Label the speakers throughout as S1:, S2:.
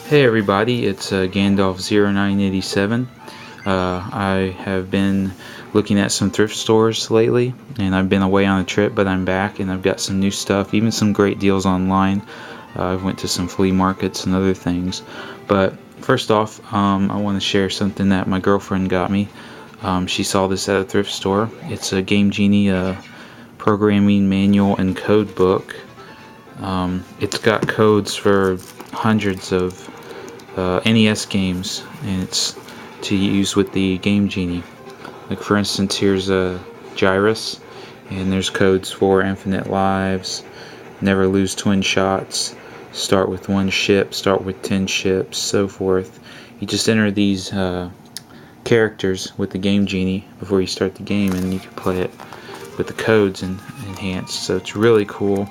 S1: Hey everybody, it's Gandalf0987. I have been looking at some thrift stores lately, and I've been away on a trip, but I'm back and I've got some new stuff, even some great deals online. I went to some flea markets and other things. But first off, I want to share something that my girlfriend got me. She saw this at a thrift store. It's a Game Genie programming manual and code book. It's got codes for hundreds of NES games, and it's to use with the Game Genie. Like for instance, here's a Gyrus, and there's codes for Infinite Lives, Never Lose Twin Shots, Start with 1 ship, Start with 10 ships, so forth. You just enter these characters with the Game Genie before you start the game, and you can play it with the codes and enhanced. So it's really cool.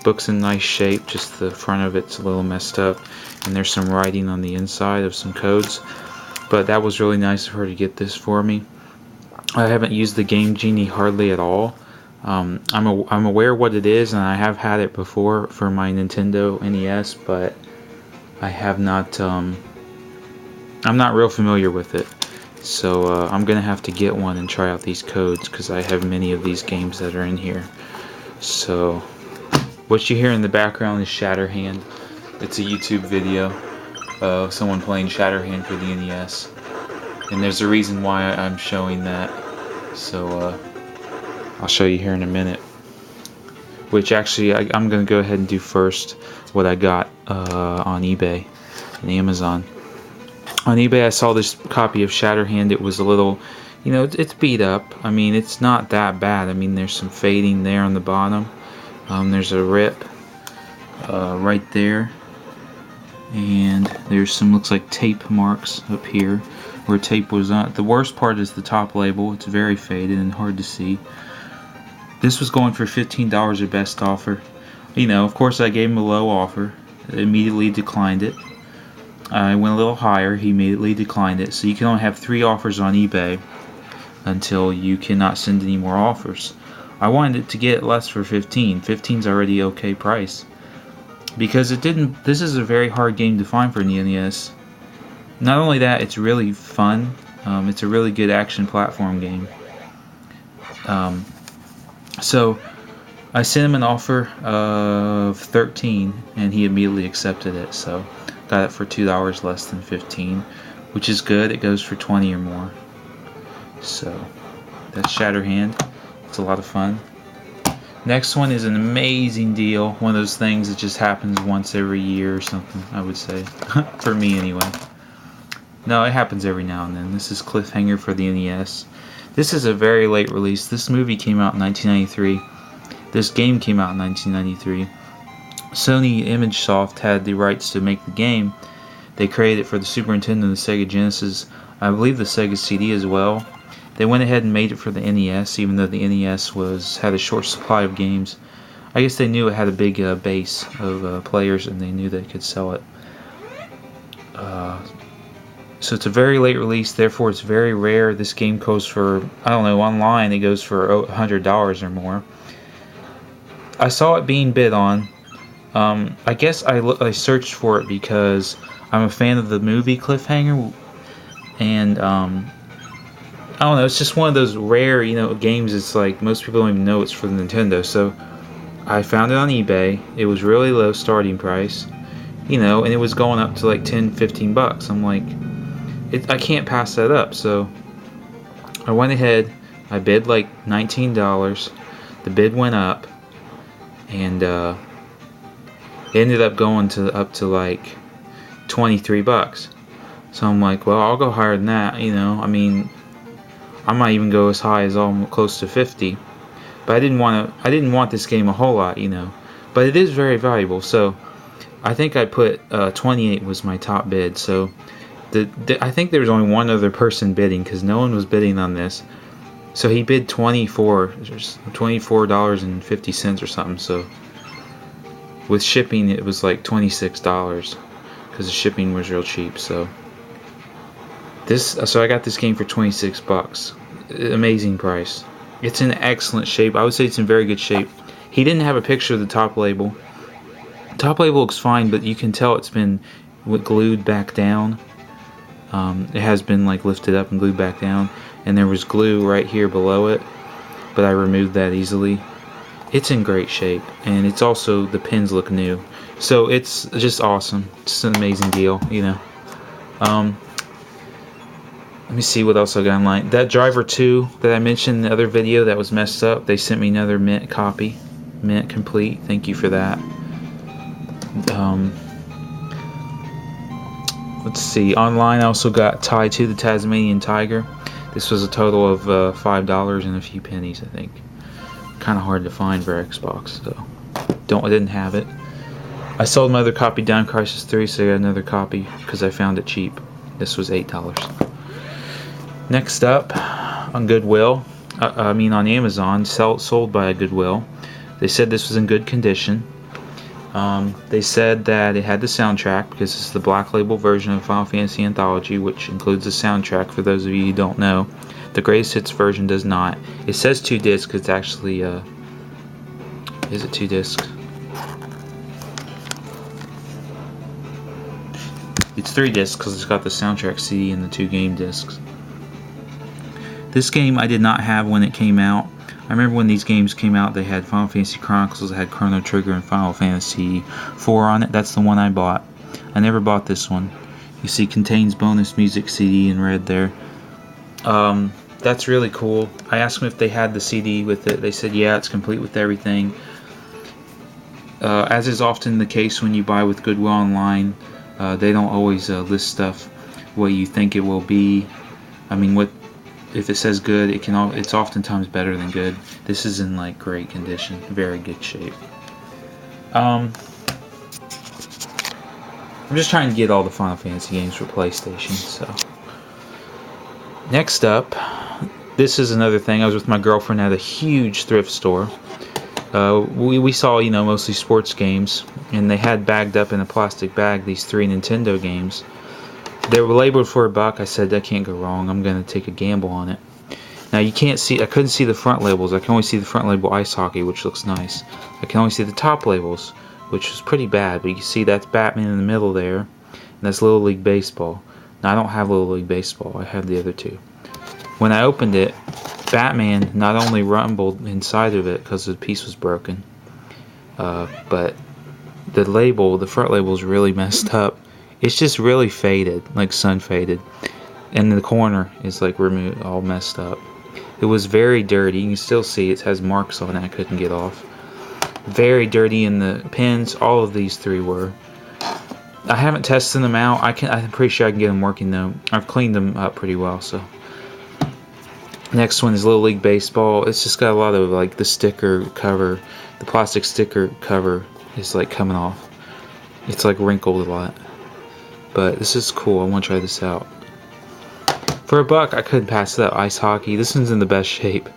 S1: Book's in nice shape, just the front of it's a little messed up, and there's some writing on the inside of some codes, but that was really nice of her to get this for me. I haven't used the Game Genie hardly at all. I'm aware what it is, and I have had it before for my Nintendo NES, but I have not I'm not real familiar with it. So I'm gonna have to get one and try out these codes, because I have many of these games that are in here. So what you hear in the background is Shatterhand. It's a YouTube video of someone playing Shatterhand for the NES, and there's a reason why I'm showing that. So I'll show you here in a minute. Which actually I'm gonna go ahead and do first what I got on eBay and Amazon. On eBay I saw this copy of Shatterhand. It was a little, it's beat up. I mean, it's not that bad. I mean, there's some fading there on the bottom. There's a rip right there, and there's some, looks like tape marks up here where tape was on. The worst part is the top label. It's very faded and hard to see. This was going for $15 at best offer. Of course I gave him a low offer. Immediately declined it. I went a little higher. He immediately declined it. So you can only have 3 offers on eBay until you cannot send any more offers. I wanted it to get less for 15. 15's already okay price, because this is a very hard game to find for the NES. Not only that, it's really fun. It's a really good action platform game. So I sent him an offer of 13, and he immediately accepted it. So got it for $2 less than 15, which is good. It goes for 20 or more. So that's Shatterhand. It's a lot of fun. Next one is an amazing deal. One of those things that just happens once every year or something, I would say. For me anyway. No, it happens every now and then. This is Cliffhanger for the NES. This is a very late release. This movie came out in 1993. This game came out in 1993. Sony ImageSoft had the rights to make the game. They created it for the Super Nintendo and the Sega Genesis. I believe the Sega CD as well. They went ahead and made it for the NES, even though the NES had a short supply of games. I guess they knew it had a big base of players, and they knew they could sell it. So it's a very late release, therefore it's very rare. This game goes for, I don't know, online it goes for $100 or more. I saw it being bid on. I guess I searched for it because I'm a fan of the movie Cliffhanger, and I don't know, it's just one of those rare, games. It's like most people don't even know it's for the Nintendo. So I found it on eBay. It was really low starting price, and it was going up to like 10-15 bucks. I'm like, I can't pass that up. So I went ahead, I bid like $19. The bid went up, and it ended up going up to like 23 bucks. So I'm like, well, I'll go higher than that. I mean, I might even go as high as almost close to 50. But I didn't want this game a whole lot, But it is very valuable. So I think I put 28 was my top bid. So I think there was only one other person bidding, because no one was bidding on this. So he bid $24.50 or something. So with shipping it was like $26, because the shipping was real cheap. So I got this game for 26 bucks. Amazing price. It's in excellent shape. I would say it's in very good shape. He didn't have a picture of the top label. The top label looks fine, but you can tell it's been glued back down. It has been like lifted up and glued back down, and there was glue right here below it, but I removed that easily. It's in great shape, and it's also, the pins look new, so it's just awesome. It's an amazing deal, you know. Let me see what else I got online. That driver 2 that I mentioned in the other video that was messed up, they sent me another mint copy, mint complete. Thank you for that. Let's see, online I also got Tie to the Tasmanian Tiger. This was a total of $5 and a few pennies, I think. Kind of hard to find for Xbox, so I didn't have it. I sold my other copy, Down Crisis 3, so I got another copy because I found it cheap. This was $8. Next up, on Goodwill, on Amazon, sold by a Goodwill. They said this was in good condition. They said that it had the soundtrack, because it's the Black Label version of Final Fantasy Anthology, which includes the soundtrack, for those of you who don't know. The Greatest Hits version does not. It says 2 discs, it's actually, is it 2 discs? It's 3 discs, because it's got the soundtrack CD and the 2 game discs. This game I did not have when it came out. I remember when these games came out, they had Final Fantasy Chronicles, they had Chrono Trigger, and Final Fantasy 4 on it. That's the one I bought. I never bought this one. You see, contains bonus music CD in red there. That's really cool. I asked them if they had the CD with it. They said, yeah, it's complete with everything. As is often the case when you buy with Goodwill online, they don't always list stuff what you think it will be. I mean, if it says good, it's oftentimes better than good. This is in like great condition, very good shape. I'm just trying to get all the Final Fantasy games for PlayStation. So next up, this is another thing. I was with my girlfriend at a huge thrift store. We saw, mostly sports games, and they had bagged up in a plastic bag these 3 Nintendo games. They were labeled for $1. I said, that can't go wrong. I'm going to take a gamble on it. Now, you can't see, I couldn't see the front labels. I can only see the front label Ice Hockey, which looks nice. I can only see the top labels, which is pretty bad. But you can see that's Batman in the middle there, and that's Little League Baseball. Now, I don't have Little League Baseball. I have the other 2. When I opened it, Batman not only rumbled inside of it because the piece was broken, but the front label is really messed up. It's just really faded, like sun faded, and the corner is like removed, all messed up. It was very dirty. You can still see it has marks on it I couldn't get off. Very dirty in the pins. All of these 3 were. I haven't tested them out. I'm pretty sure I can get them working though. I've cleaned them up pretty well. So next one is Little League Baseball. It's just got a lot of like the sticker cover, the plastic sticker cover is like coming off. It's like wrinkled a lot. But this is cool. I want to try this out. For $1, I couldn't pass it up. Ice Hockey. This one's in the best shape.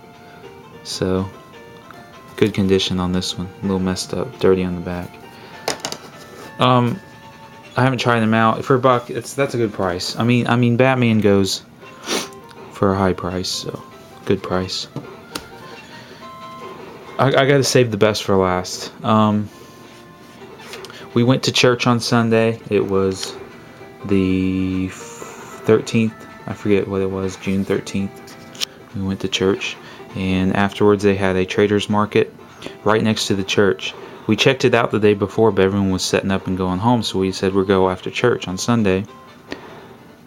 S1: So, good condition on this one. A little messed up, dirty on the back. I haven't tried them out. For $1, that's a good price. I mean, Batman goes for a high price, so good price. I gotta save the best for last. We went to church on Sunday. It was the 13th, I forget what it was, June 13th. We went to church, and afterwards they had a trader's market right next to the church. We checked it out the day before, but everyone was setting up and going home, so we said we'll go after church on Sunday.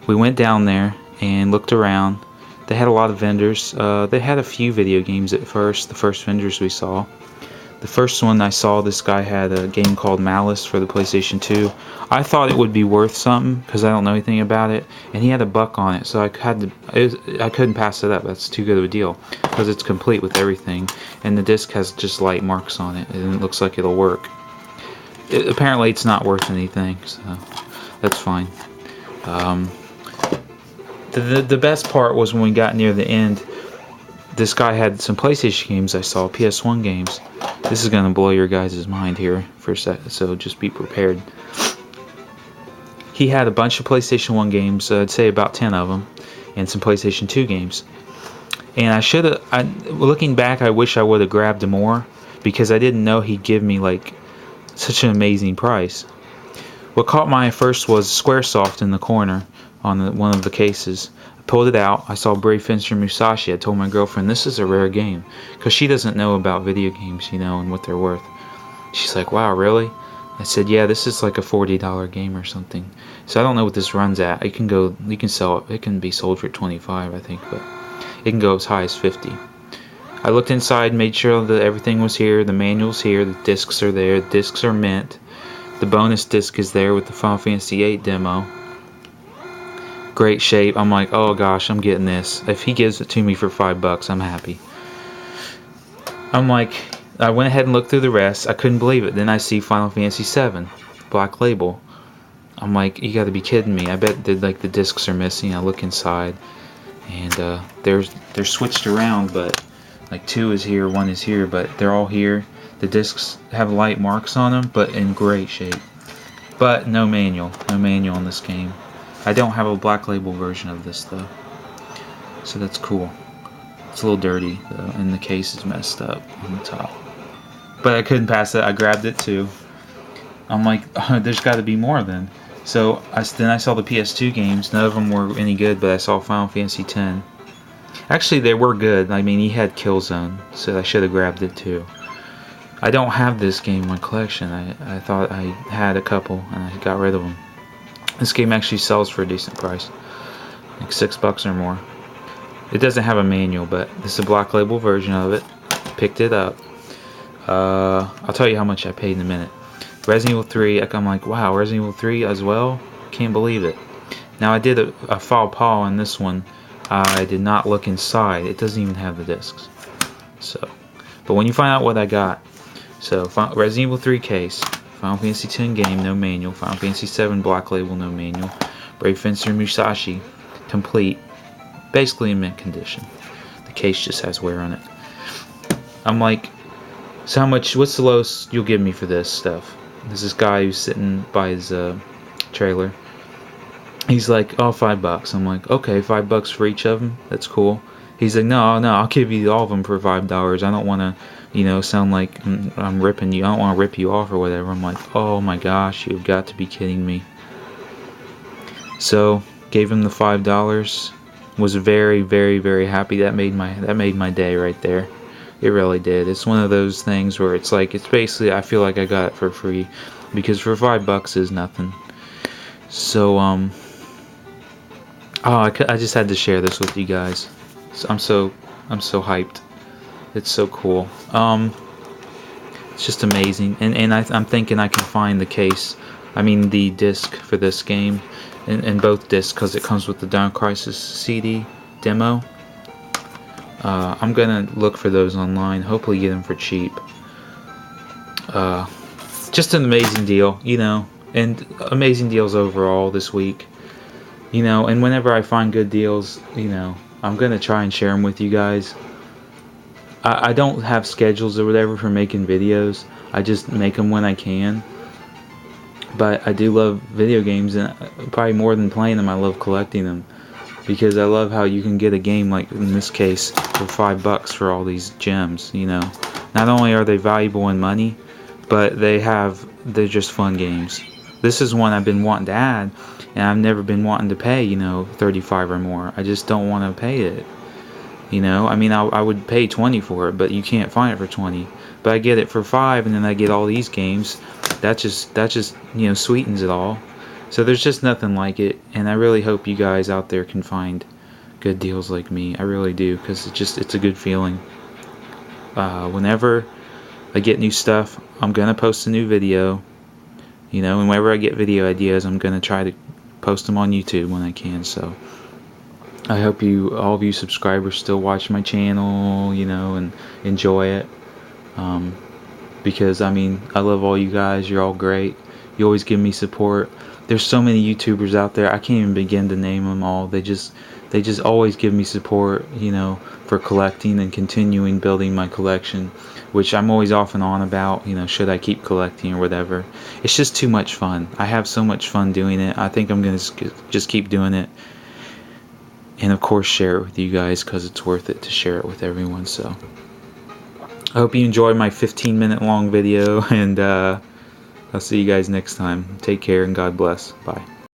S1: We went down there and looked around. They had a lot of vendors. They had a few video games at first, the first vendors we saw. The first one I saw, this guy had a game called Malice for the PlayStation 2. I thought it would be worth something because I don't know anything about it, and he had $1 on it, so I couldn't pass it up. That's too good of a deal because it's complete with everything, and the disc has just light marks on it, and it looks like it'll work. Apparently, it's not worth anything, so that's fine. The best part was when we got near the end. This guy had some PlayStation games I saw, PS1 games. This is going to blow your guys' mind here for a second, so just be prepared. He had a bunch of PlayStation 1 games, I'd say about 10 of them, and some PlayStation 2 games. And looking back, I wish I would have grabbed more, because I didn't know he'd give me like such an amazing price. What caught my eye first was Squaresoft in the corner on one of the cases. I pulled it out. I saw Brave Fencer Musashi. I told my girlfriend, this is a rare game, because she doesn't know about video games, you know, and what they're worth. She's like, wow, really? I said, yeah, this is like a $40 game or something. So I don't know what this runs at. You can sell it. It can be sold for $25, I think, but it can go as high as $50. I looked inside, made sure that everything was here. The manual's here. The discs are there. The discs are mint. The bonus disc is there with the Final Fantasy VIII demo. Great shape. I'm like, oh gosh, I'm getting this. If he gives it to me for $5, I'm happy. I'm like, I went ahead and looked through the rest. I couldn't believe it. Then I see Final Fantasy VII, Black Label. I'm like, you got to be kidding me. I bet the discs are missing. I look inside, and they're switched around, but like 2 is here, 1 is here, but they're all here. The discs have light marks on them, but in great shape. But no manual in this game. I don't have a Black Label version of this though, so that's cool. It's a little dirty though, and the case is messed up on the top. But I couldn't pass it. I grabbed it too. I'm like, there's got to be more then. So then I saw the PS2 games. None of them were any good, but I saw Final Fantasy X. Actually, they were good. I mean, he had Killzone, so I should have grabbed it too. I don't have this game in my collection. I thought I had a couple, and I got rid of them. This game actually sells for a decent price, like $6 or more. It doesn't have a manual, but this is a Black Label version of it. Picked it up. I'll tell you how much I paid in a minute. Resident Evil 3, I'm like, wow, Resident Evil 3 as well? Can't believe it. Now, I did a faux pas on this one. I did not look inside. It doesn't even have the discs. So, but when you find out what I got, so Resident Evil 3 case, Final Fantasy X game, no manual. Final Fantasy VII Black Label, no manual. Brave Fencer Musashi, complete, basically in mint condition. The case just has wear on it. I'm like, so how much? What's the lowest you'll give me for this stuff? There's this guy who's sitting by his trailer. He's like, oh, $5. I'm like, okay, $5 for each of them. That's cool. He's like, no, I'll give you all of them for $5. I don't want to, you know, sound like I'm ripping you. I don't want to rip you off or whatever. I'm like, oh my gosh, you've got to be kidding me. So gave him the $5. Was very, very, very happy. That made my day right there. It really did. It's one of those things where it's like, it's basically, I feel like I got it for free, because for $5 is nothing. So I just had to share this with you guys. So I'm so hyped. It's so cool. It's just amazing. And I'm thinking I can find the case. I mean the disc for this game, in both discs, because it comes with the Dawn Crisis CD demo. I'm gonna look for those online. Hopefully get them for cheap. Just an amazing deal, you know, and amazing deals overall this week. You know, and whenever I find good deals, you know, I'm gonna try and share them with you guys. I don't have schedules or whatever for making videos. I just make them when I can. But I do love video games, and probably more than playing them, I love collecting them. Because I love how you can get a game, like in this case, for $5 for all these gems, you know. Not only are they valuable in money, but they're just fun games. This is one I've been wanting to add, and I've never been wanting to pay, you know, $35 or more. I just don't want to pay it. You know, I mean, I would pay $20 for it, but you can't find it for $20. But I get it for $5, and then I get all these games. That just you know, sweetens it all. So there's just nothing like it, and I really hope you guys out there can find good deals like me. I really do, because it's a good feeling. Whenever I get new stuff, I'm gonna post a new video. You know, and whenever I get video ideas, I'm gonna try to post them on YouTube when I can. So I hope all of you subscribers still watch my channel, you know, and enjoy it. Because I mean, I love all you guys. You're all great. You always give me support. There's so many YouTubers out there, I can't even begin to name them all. They just always give me support, you know, for collecting and continuing building my collection, which I'm always off and on about, you know, should I keep collecting or whatever. It's just too much fun. I have so much fun doing it. I think I'm going to just keep doing it. And of course share it with you guys, because it's worth it to share it with everyone. So I hope you enjoyed my 15-minute long video, and I'll see you guys next time. Take care and God bless. Bye.